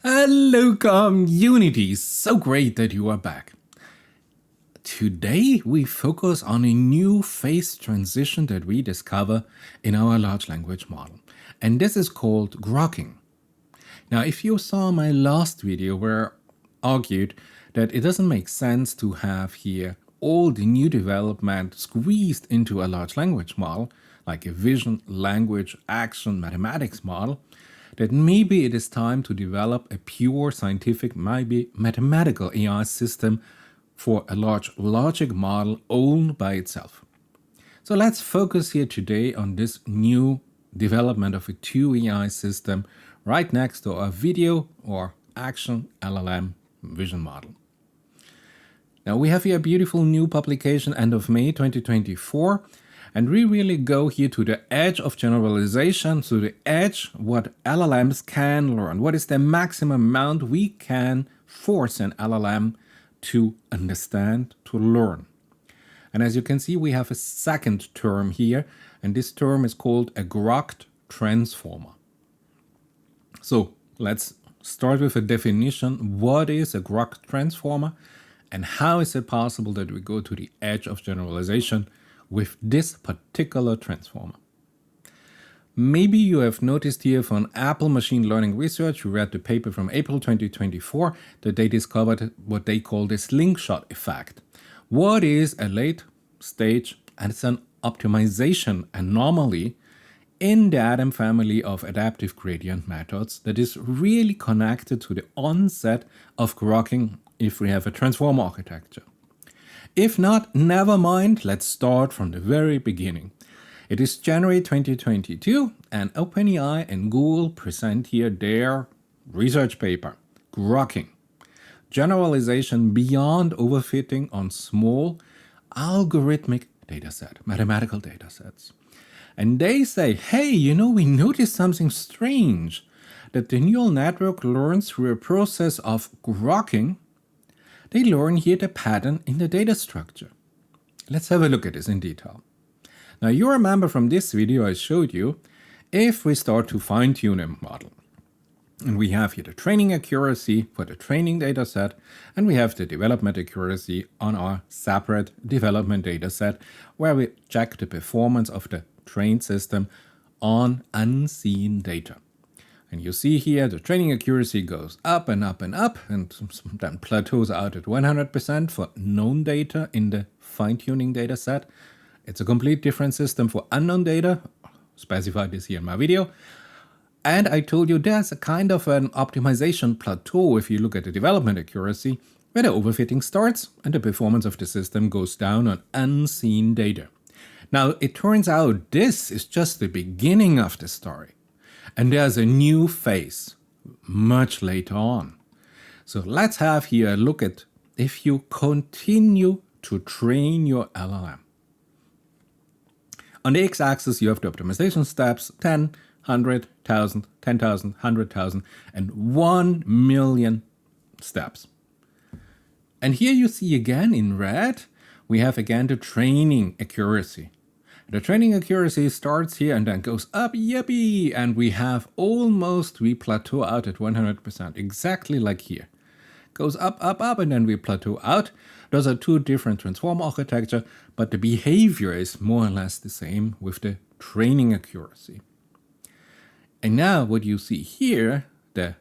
Hello community, so great that you are back. Today we focus on a new phase transition that we discover in our large language model, and this is called grokking. Now if you saw my last video where I argued that it doesn't make sense to have here all the new development squeezed into a large language model, like a vision, language, action, mathematics model, that maybe it is time to develop a pure scientific, maybe mathematical AI system for a large logic model owned by itself. So let's focus here today on this new development of a 2 AI system right next to our video or action LLM vision model. Now we have here a beautiful new publication end of May 2024. And we really go here to the edge of generalization, to the edge what LLMs can learn. What is the maximum amount we can force an LLM to understand, to learn? And as you can see, we have a second term here, and this term is called a grokked transformer. So let's start with a definition. What is a grokked transformer, and how is it possible that we go to the edge of generalization with this particular transformer? Maybe you have noticed here from Apple Machine Learning Research, you read the paper from April 2024, that they discovered what they call the slingshot effect. What is a late stage, and it's an optimization anomaly in the Adam family of adaptive gradient methods that is really connected to the onset of grokking if we have a transformer architecture. If not, never mind, let's start from the very beginning. It is January 2022 and OpenAI and Google present here their research paper, Grokking, Generalization Beyond Overfitting on Small Algorithmic Dataset, Mathematical Datasets. And they say, hey, we noticed something strange, that the neural network learns through a process of grokking. They learn here the pattern in the data structure. Let's have a look at this in detail. Now you remember from this video I showed you, if we start to fine-tune a model, and we have here the training accuracy for the training data set, and we have the development accuracy on our separate development data set, where we check the performance of the trained system on unseen data. And you see here the training accuracy goes up and up and up, and then plateaus out at 100% for known data in the fine-tuning data set. It's a complete different system for unknown data, specified this here in my video. And I told you there's a kind of an optimization plateau if you look at the development accuracy, where the overfitting starts and the performance of the system goes down on unseen data. Now it turns out this is just the beginning of the story. And there's a new phase much later on. So let's have here a look at if you continue to train your LLM. On the x-axis, you have the optimization steps, 10, 100, 1,000, 10,000, 100,000, and 1 million steps. And here you see again in red, we have again the training accuracy. The training accuracy starts here and then goes up, yippee, and we plateau out at 100%, exactly like here. Goes up, up, up, and then we plateau out. Those are two different transformer architecture, but the behavior is more or less the same with the training accuracy. And now what you see here, the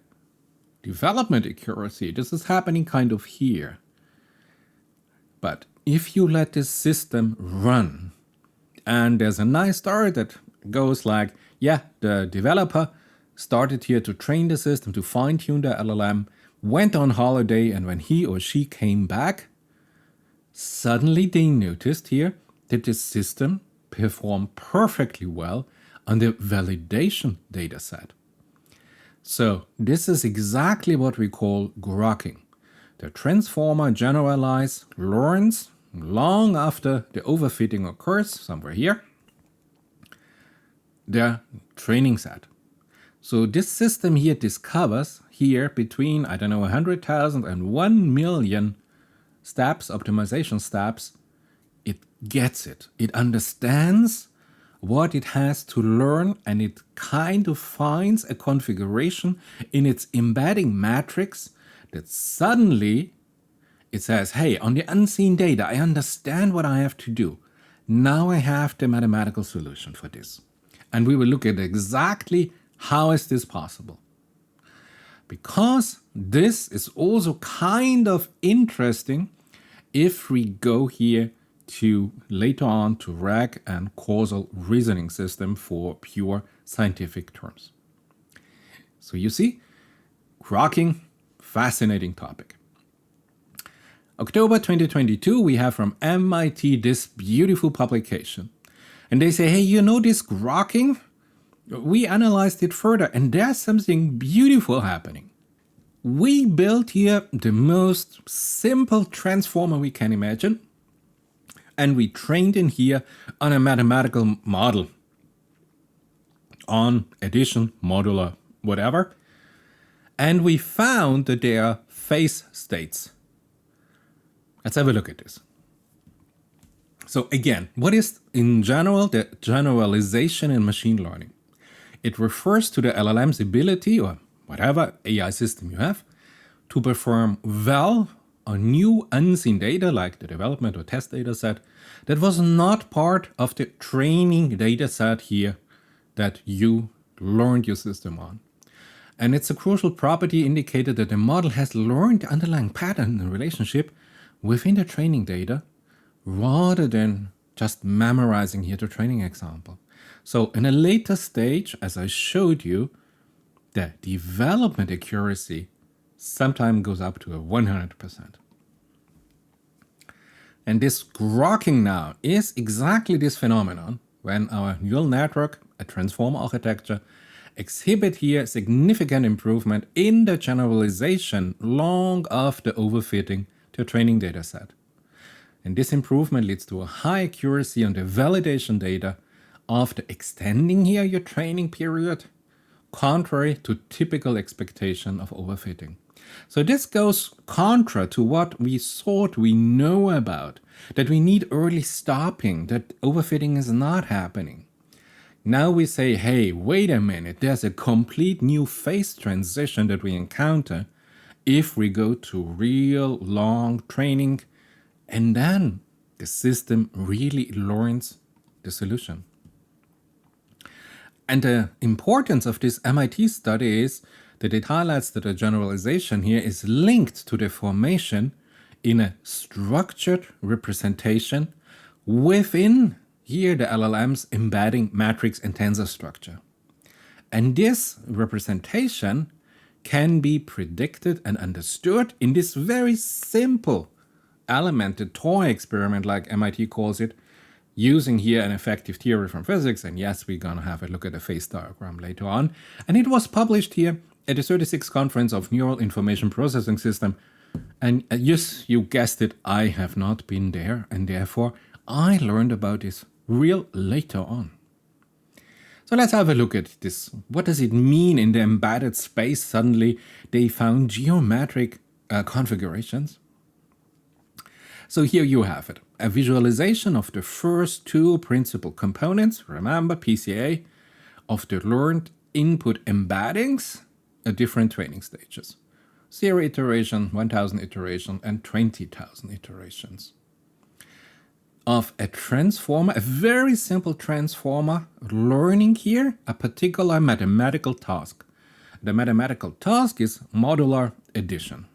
development accuracy, this is happening kind of here. But if you let this system run, and there's a nice story that goes like, yeah, the developer started here to train the system, to fine-tune the LLM, went on holiday, and when he or she came back, suddenly they noticed here that the system performed perfectly well on the validation data set. So this is exactly what we call grokking. The transformer generalize learns long after the overfitting occurs, somewhere here, their training set. So this system here discovers here between, 100,000 and 1 million steps, optimization steps. It gets it. It understands what it has to learn, and it kind of finds a configuration in its embedding matrix that suddenly it says, hey, on the unseen data, I understand what I have to do. Now I have the mathematical solution for this. And we will look at exactly how is this possible. Because this is also kind of interesting if we go here to later on to RAG and causal reasoning system for pure scientific terms. So you see, Grokking, fascinating topic. October 2022, we have from MIT this beautiful publication. And they say, hey, you know this Grokking? We analyzed it further and there's something beautiful happening. We built here the most simple transformer we can imagine. And we trained in here on a mathematical model on addition, modular, whatever. And we found that there are phase states. Let's have a look at this. So again, what is in general the generalization in machine learning? It refers to the LLM's ability, or whatever AI system you have, to perform well on new unseen data like the development or test data set that was not part of the training data set here that you learned your system on. And it's a crucial property indicated that the model has learned the underlying pattern and relationship within the training data rather than just memorizing here the training example. So in a later stage, as I showed you, the development accuracy sometimes goes up to 100%. And this grokking now is exactly this phenomenon when our neural network, a transformer architecture, exhibit here significant improvement in the generalization long after overfitting the training data set. And this improvement leads to a high accuracy on the validation data after extending here your training period, contrary to typical expectation of overfitting. So this goes contra to what we thought we know about, that we need early stopping, that overfitting is not happening. Now we say, hey, wait a minute, there's a complete new phase transition that we encounter if we go to real long training, and then the system really learns the solution. And the importance of this MIT study is that it highlights that the generalization here is linked to the formation in a structured representation within here the LLM's embedding matrix and tensor structure. And this representation can be predicted and understood in this very simple element, the toy experiment like MIT calls it, using here an effective theory from physics. And yes, we're going to have a look at a phase diagram later on. And it was published here at the 36th Conference of Neural Information Processing System. And yes, you guessed it, I have not been there, and therefore I learned about this real later on. So let's have a look at this. What does it mean in the embedded space? Suddenly they found geometric configurations. So here you have it, a visualization of the first two principal components, remember PCA, of the learned input embeddings at different training stages. 0 iteration, 1000 iteration, and 20,000 iterations. Of a transformer, a very simple transformer, learning here a particular mathematical task. The mathematical task is modular addition.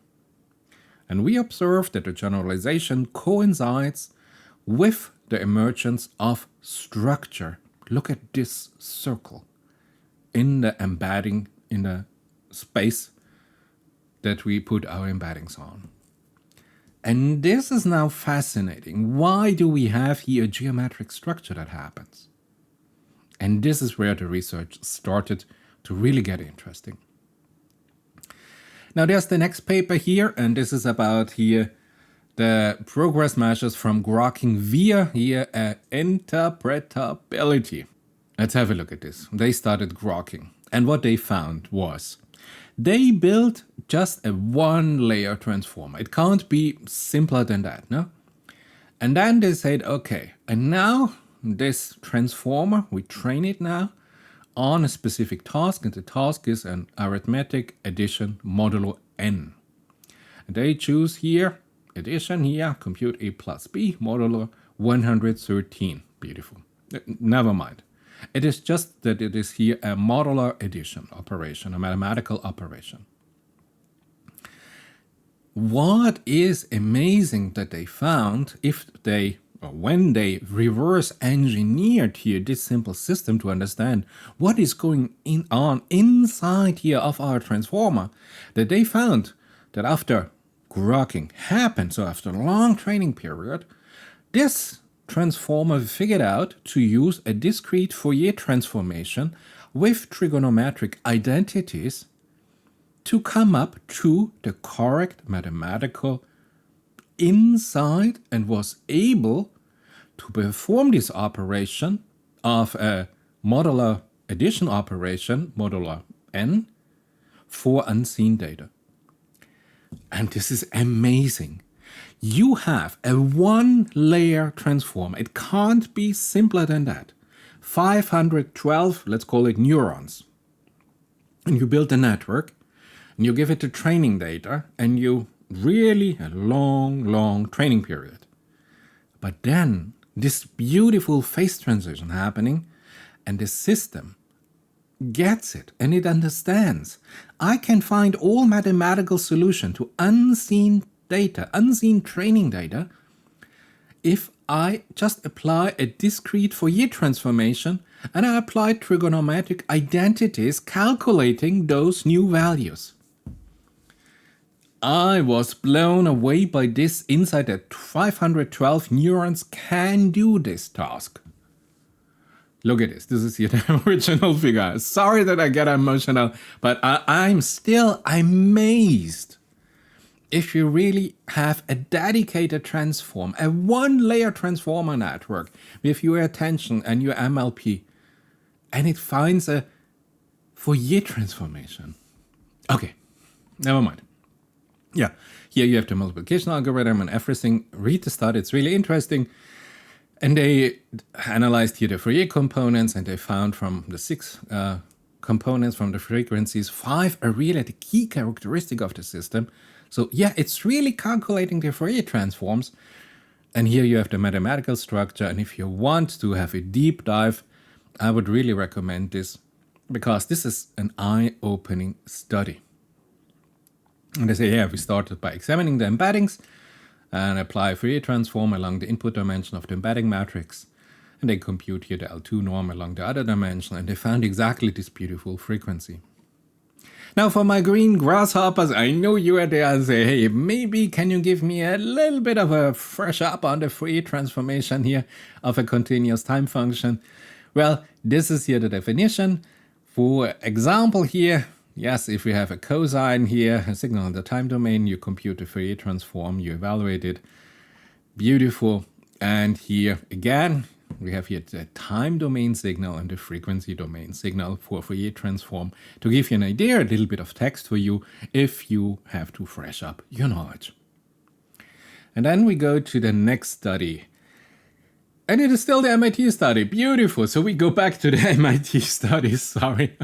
And we observe that the generalization coincides with the emergence of structure. Look at this circle in the embedding, in the space that we put our embeddings on. And this is now fascinating. Why do we have here a geometric structure that happens? And this is where the research started to really get interesting. Now there's the next paper here, and this is about here the progress measures from Grokking via here interpretability. Let's have a look at this. They started Grokking, and what they found was they built just a one-layer transformer. It can't be simpler than that, no? And then they said, okay, and now this transformer, we train it now on a specific task, and the task is an arithmetic addition modulo n. And they choose here, addition here, compute a plus b modulo 113. Beautiful. Never mind. It is just that it is here a modular addition operation, a mathematical operation. What is amazing that they found, when they reverse engineered here this simple system to understand what is going on inside here of our transformer, that they found that after grokking happened, so after a long training period, this transformer figured out to use a discrete Fourier transformation with trigonometric identities to come up to the correct mathematical insight, and was able to perform this operation of a modular addition operation, modular n, for unseen data. And this is amazing. You have a one-layer transform. It can't be simpler than that. 512, let's call it neurons. And you build a network, and you give it the training data, and you really a long training period. But then this beautiful phase transition happening, and the system gets it and it understands. I can find all mathematical solution to unseen data, unseen training data, if I just apply a discrete Fourier transformation and I apply trigonometric identities calculating those new values. I was blown away by this insight that 512 neurons can do this task. Look at this. This is here the original figure. Sorry that I get emotional, but I'm still amazed. If you really have a dedicated transform, a one-layer transformer network with your attention and your MLP, and it finds a Fourier transformation. Okay, never mind. Yeah, here you have the multiplication algorithm and everything. Read the study, it's really interesting. And they analyzed here the Fourier components, and they found from the 6 components from the frequencies, 5 are really the key characteristic of the system. So yeah, it's really calculating the Fourier transforms. And here you have the mathematical structure. And if you want to have a deep dive, I would really recommend this, because this is an eye-opening study. And they say, yeah, we started by examining the embeddings and apply a Fourier transform along the input dimension of the embedding matrix. And they compute here the L2 norm along the other dimension, and they found exactly this beautiful frequency. Now for my green grasshoppers, I know you are there and say, hey, maybe can you give me a little bit of a fresh up on the Fourier transformation here of a continuous time function? Well, this is here the definition. For example here, yes, if we have a cosine here, a signal in the time domain, you compute the Fourier transform, you evaluate it. Beautiful. And here again, we have here the time domain signal and the frequency domain signal for Fourier transform, to give you an idea, a little bit of text for you if you have to fresh up your knowledge. And then we go to the next study. And it is still the MIT study. Beautiful. So we go back to the MIT study, sorry.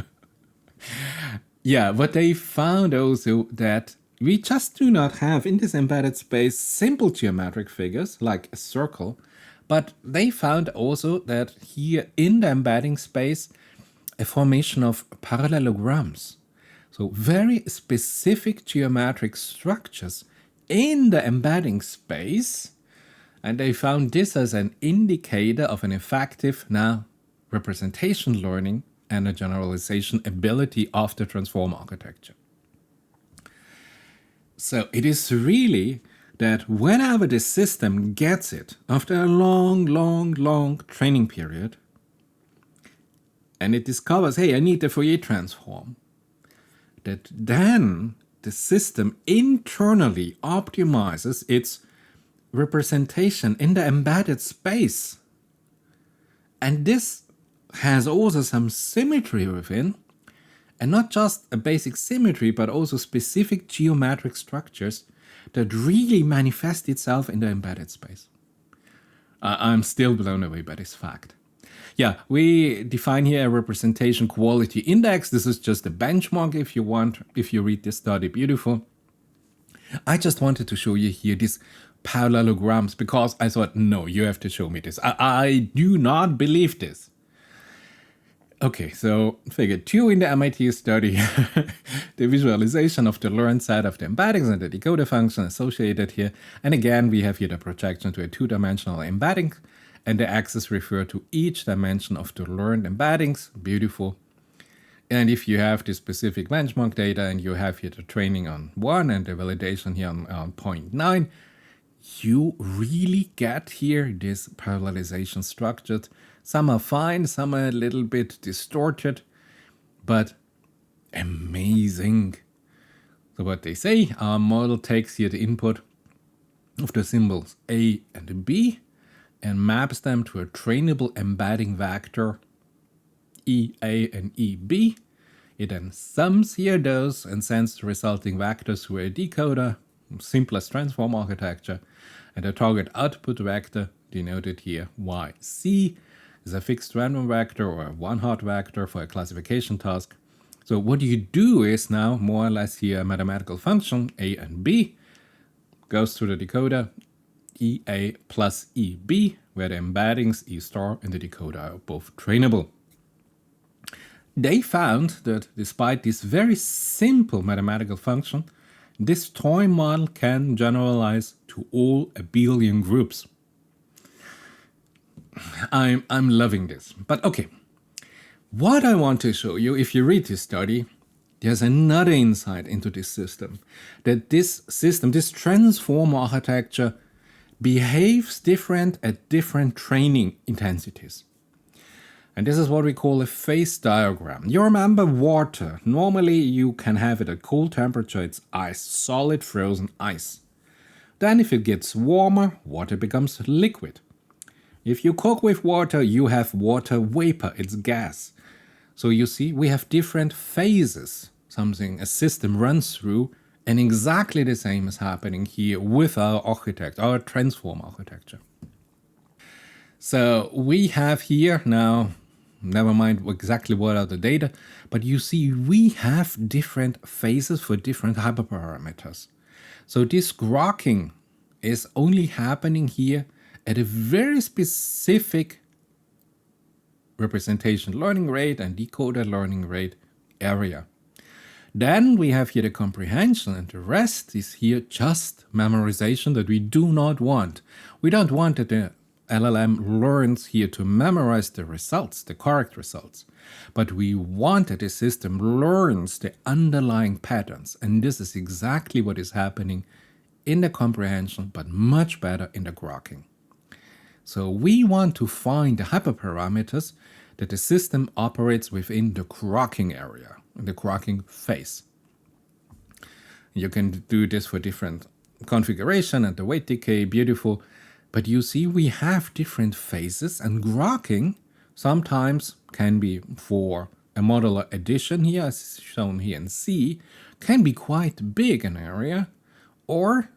Yeah, but they found also that we just do not have in this embedded space simple geometric figures like a circle, but they found also that here in the embedding space, a formation of parallelograms. So very specific geometric structures in the embedding space. And they found this as an indicator of an effective representation learning and a generalization ability of the transform architecture. So it is really that whenever the system gets it after a long training period, and it discovers, hey, I need the Fourier transform, that then the system internally optimizes its representation in the embedded space. And this has also some symmetry within, and not just a basic symmetry, but also specific geometric structures that really manifest itself in the embedded space. I'm still blown away by this fact. Yeah, we define here a representation quality index. This is just a benchmark if you want, if you read this study, beautiful. I just wanted to show you here these parallelograms because I thought, no, you have to show me this. I do not believe this. Okay, so figure 2 in the MIT study, the visualization of the learned set of the embeddings and the decoder function associated here. And again, we have here the projection to a two-dimensional embedding, and the axes refer to each dimension of the learned embeddings. Beautiful. And if you have the specific benchmark data and you have here the training on 1 and the validation here on 0.9, you really get here this parallelization structured. Some are fine, some are a little bit distorted, but amazing. So what they say, our model takes here the input of the symbols A and B and maps them to a trainable embedding vector EA and EB. It then sums here those and sends the resulting vectors through a decoder, simplest transform architecture, and the target output vector, denoted here YC, is a fixed random vector or a one-hot vector for a classification task. So what you do is now more or less here a mathematical function, A and B, goes to the decoder EA plus EB, where the embeddings E star and the decoder are both trainable. They found that despite this very simple mathematical function, this toy model can generalize to all abelian groups. I'm loving this. But okay, what I want to show you, if you read this study, there's another insight into this system. That this system, this transform architecture, behaves different at different training intensities. And this is what we call a phase diagram. You remember water. Normally you can have it at cold temperature, it's ice, solid frozen ice. Then if it gets warmer, water becomes liquid. If you cook with water, you have water vapor, it's gas. So you see, we have different phases, something a system runs through, and exactly the same is happening here with our architect, our transform architecture. So we have here now, never mind exactly what are the data, but you see we have different phases for different hyperparameters. So this grokking is only happening here at a very specific representation learning rate and decoder learning rate area. Then we have here the comprehension, and the rest is here just memorization that we do not want. We don't want that the LLM learns here to memorize the results, the correct results, but we want that the system learns the underlying patterns, and this is exactly what is happening in the comprehension, but much better in the grokking. So we want to find the hyperparameters that the system operates within the grokking area, the grokking phase. You can do this for different configuration and the weight decay, beautiful. But you see we have different phases, and grokking sometimes can be for a modular addition here, as shown here in C, can be quite big an area, or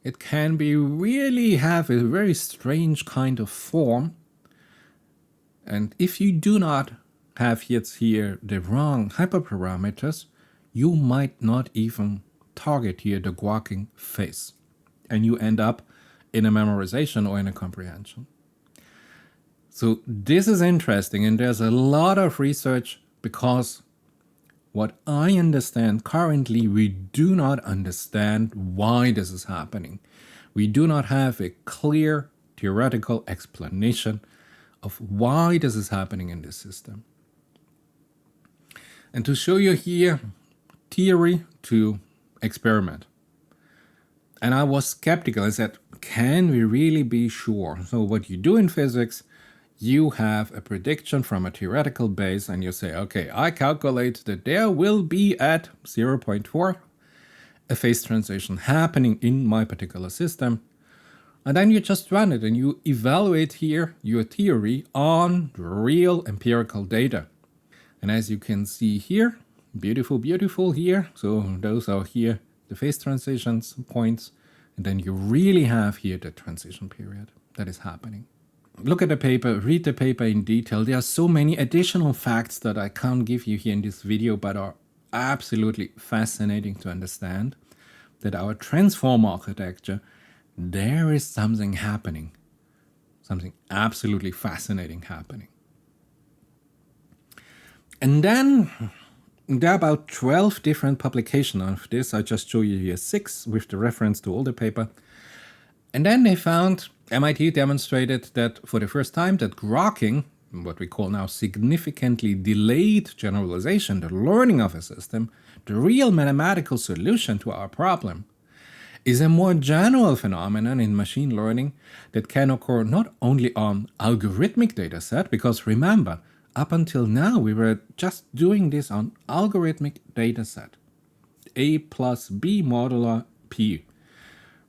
it can be really have a very strange kind of form. And if you do not have yet here the wrong hyperparameters, you might not even target here the grokking phase. And you end up in a memorization or in a comprehension. So this is interesting, and there's a lot of research because what I understand currently, we do not understand why this is happening. We do not have a clear theoretical explanation of why this is happening in this system. And to show you here, theory to experiment. And I was skeptical. I said, can we really be sure? So what you do in physics, you have a prediction from a theoretical base and you say, okay, I calculate that there will be at 0.4 a phase transition happening in my particular system. And then you just run it and you evaluate here your theory on real empirical data. And as you can see here, beautiful, beautiful here. So those are here the phase transitions points. And then you really have here the transition period. that is happening. Look at the paper, read the paper in detail. There are so many additional facts that I can't give you here in this video, but are absolutely fascinating to understand that our transform architecture, there is something happening, something absolutely fascinating happening. And then there are about 12 different publications of this. I just show you here 6 with the reference to older paper. And then they found, MIT demonstrated that for the first time that grokking, what we call now significantly delayed generalization, the learning of a system, the real mathematical solution to our problem, is a more general phenomenon in machine learning that can occur not only on algorithmic data set, because remember, up until now we were just doing this on algorithmic data set. A plus B modular P,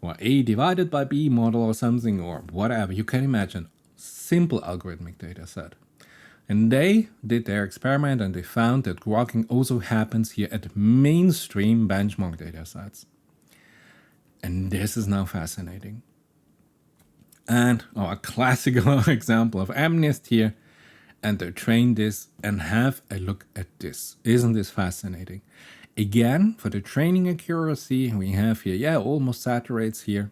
or A divided by B model or something, or whatever, you can imagine, simple algorithmic data set. And they did their experiment and they found that grokking also happens here at mainstream benchmark data sets. And this is now fascinating. And a classical example of MNIST here, and they train this and have a look at this. Isn't this fascinating? Again, for the training accuracy, we have here, almost saturates here.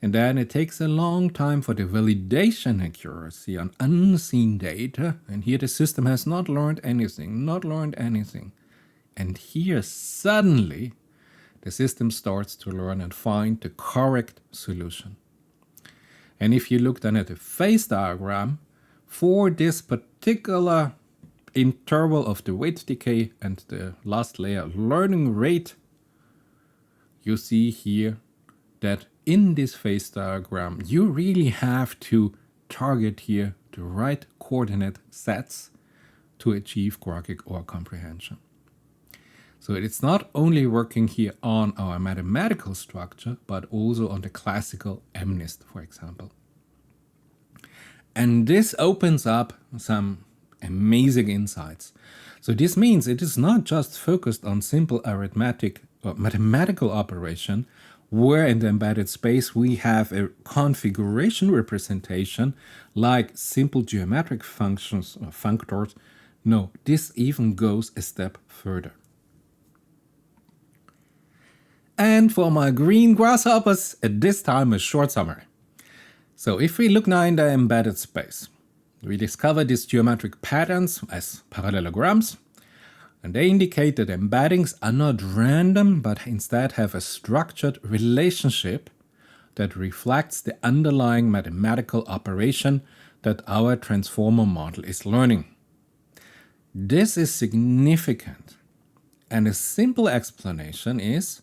And then it takes a long time for the validation accuracy on unseen data. And here the system has not learned anything. And here suddenly, the system starts to learn and find the correct solution. And if you look then at the phase diagram, for this particular interval of the weight decay and the last layer learning rate, you see here that in this phase diagram, you really have to target here the right coordinate sets to achieve grokking or comprehension. So it's not only working here on our mathematical structure, but also on the classical MNIST, for example. And this opens up some amazing insights. So this means it is not just focused on simple arithmetic or mathematical operation, where in the embedded space we have a configuration representation like simple geometric functions or functors. No, this even goes a step further. And for my green grasshoppers, at this time a short summary. So if we look now in the embedded space, we discover these geometric patterns as parallelograms, and they indicate that embeddings are not random, but instead have a structured relationship that reflects the underlying mathematical operation that our transformer model is learning. This is significant, and a simple explanation is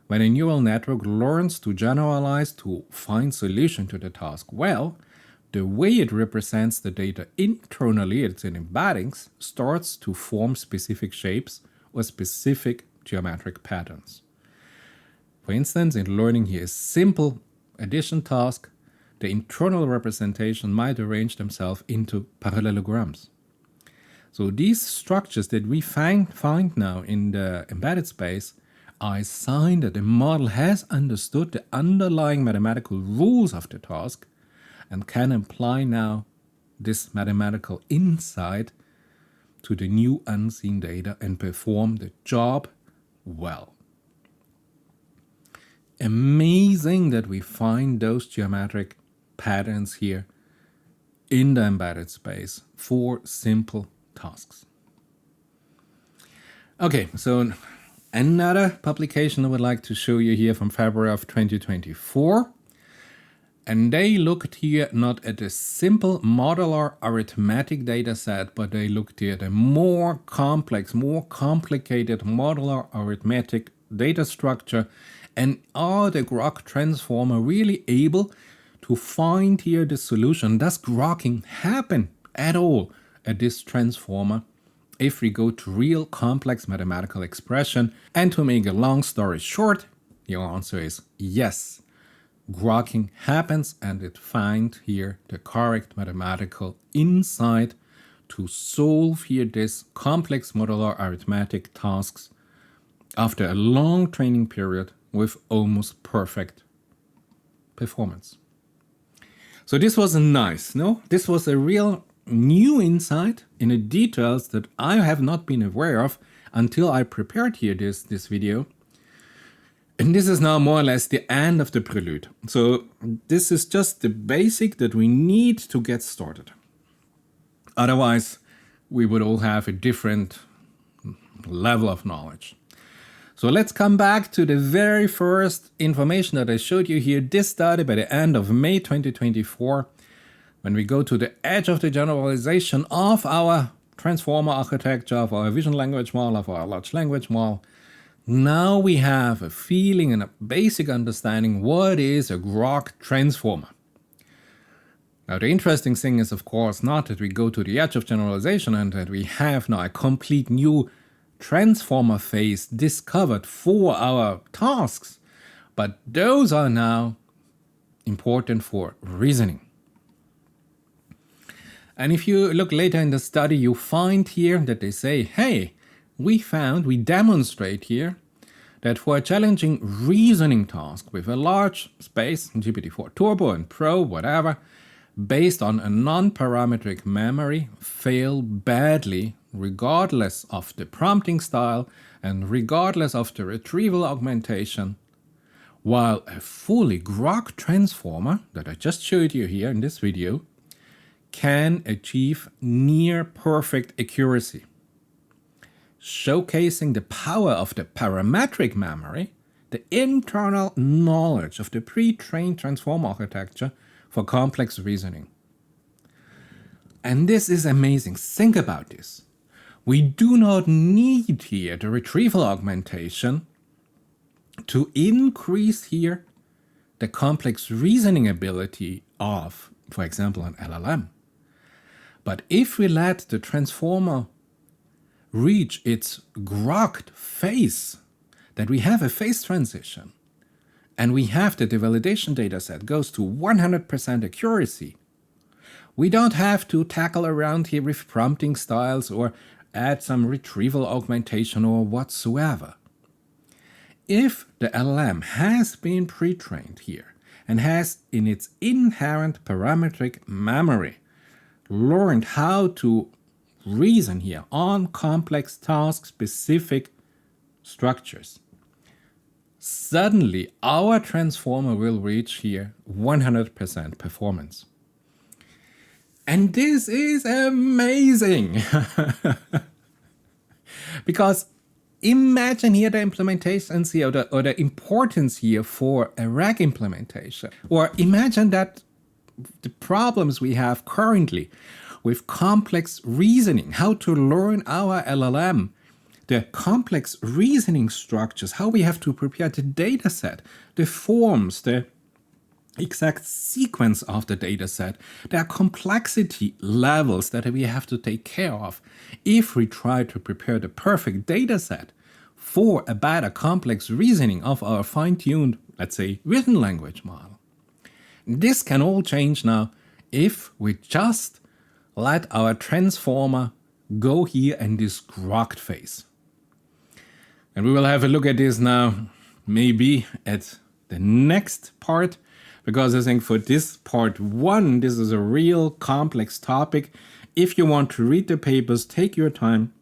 when a neural network learns to generalize to find solution to the task well, the way it represents the data internally, it's in embeddings, starts to form specific shapes or specific geometric patterns. For instance, in learning here a simple addition task, the internal representation might arrange themselves into parallelograms. So these structures that we find now in the embedded space are a sign that the model has understood the underlying mathematical rules of the task and can apply now this mathematical insight to the new unseen data and perform the job well. Amazing that we find those geometric patterns here in the embedded space for simple tasks. Okay, so another publication I would like to show you here from February of 2024. And they looked here not at a simple modular arithmetic data set, but they looked here at a more complex, more complicated modular arithmetic data structure. And are the Grok transformer really able to find here the solution? Does grokking happen at all at this transformer if we go to real complex mathematical expression? And to make a long story short, your answer is yes. Grokking happens and it finds here the correct mathematical insight to solve here this complex modular arithmetic tasks after a long training period with almost perfect performance. So this was nice, no? This was a real new insight in the details that I have not been aware of until I prepared here this video. And this is now more or less the end of the prelude. So this is just the basic that we need to get started. Otherwise, we would all have a different level of knowledge. So let's come back to the very first information that I showed you here. This started by the end of May 2024. When we go to the edge of the generalization of our transformer architecture, of our vision language model, of our large language model, now we have a feeling and a basic understanding what is a Grok transformer. Now the interesting thing is, of course, not that we go to the edge of generalization and that we have now a complete new transformer phase discovered for our tasks, but those are now important for reasoning. And if you look later in the study, you find here that they say, hey, we demonstrate here that for a challenging reasoning task with a large space, GPT-4 Turbo and Pro, whatever, based on a non-parametric memory, fail badly regardless of the prompting style and regardless of the retrieval augmentation, while a fully Grok transformer that I just showed you here in this video can achieve near perfect accuracy, showcasing the power of the parametric memory, the internal knowledge of the pre-trained transformer architecture for complex reasoning. And this is amazing. Think about this. We do not need here the retrieval augmentation to increase here the complex reasoning ability of, for example, an LLM. But if we let the transformer reach its grokked phase, that we have a phase transition, and we have that the validation data set goes to 100% accuracy, we don't have to tackle around here with prompting styles or add some retrieval augmentation or whatsoever. If the LLM has been pre-trained here and has in its inherent parametric memory learned how to reason here on complex task-specific structures, suddenly our transformer will reach here 100% performance. And this is amazing. Because imagine here the implementations here or the importance here for a RAG implementation. Or imagine that the problems we have currently with complex reasoning, how to learn our LLM, the complex reasoning structures, how we have to prepare the data set, the forms, the exact sequence of the data set. There are complexity levels that we have to take care of if we try to prepare the perfect data set for a better complex reasoning of our fine-tuned, let's say, vision language model. This can all change now if we just let our transformer go here in this grokked phase. And we will have a look at this now, maybe at the next part, because I think for this part one, this is a real complex topic. If you want to read the papers, take your time.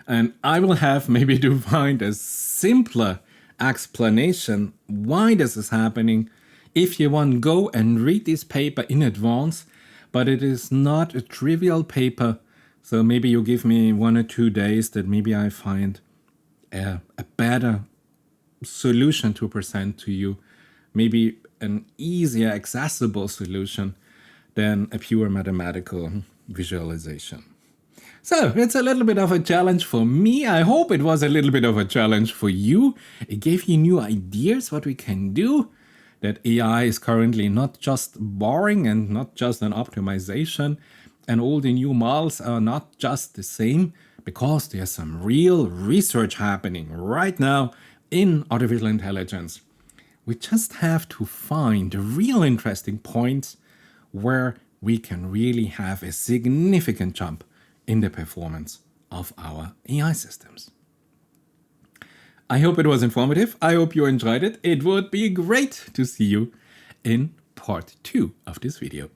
And I will have maybe to find a simpler explanation why this is happening. If you want, go and read this paper in advance, but it is not a trivial paper. So maybe you give me 1 or 2 days that maybe I find a better solution to present to you. Maybe an easier, accessible solution than a pure mathematical visualization. So it's a little bit of a challenge for me. I hope it was a little bit of a challenge for you. It gave you new ideas what we can do. That AI is currently not just boring and not just an optimization, and all the new models are not just the same, because there's some real research happening right now in artificial intelligence. We just have to find the real interesting points where we can really have a significant jump in the performance of our AI systems. I hope it was informative. I hope you enjoyed it. It would be great to see you in part 2 of this video.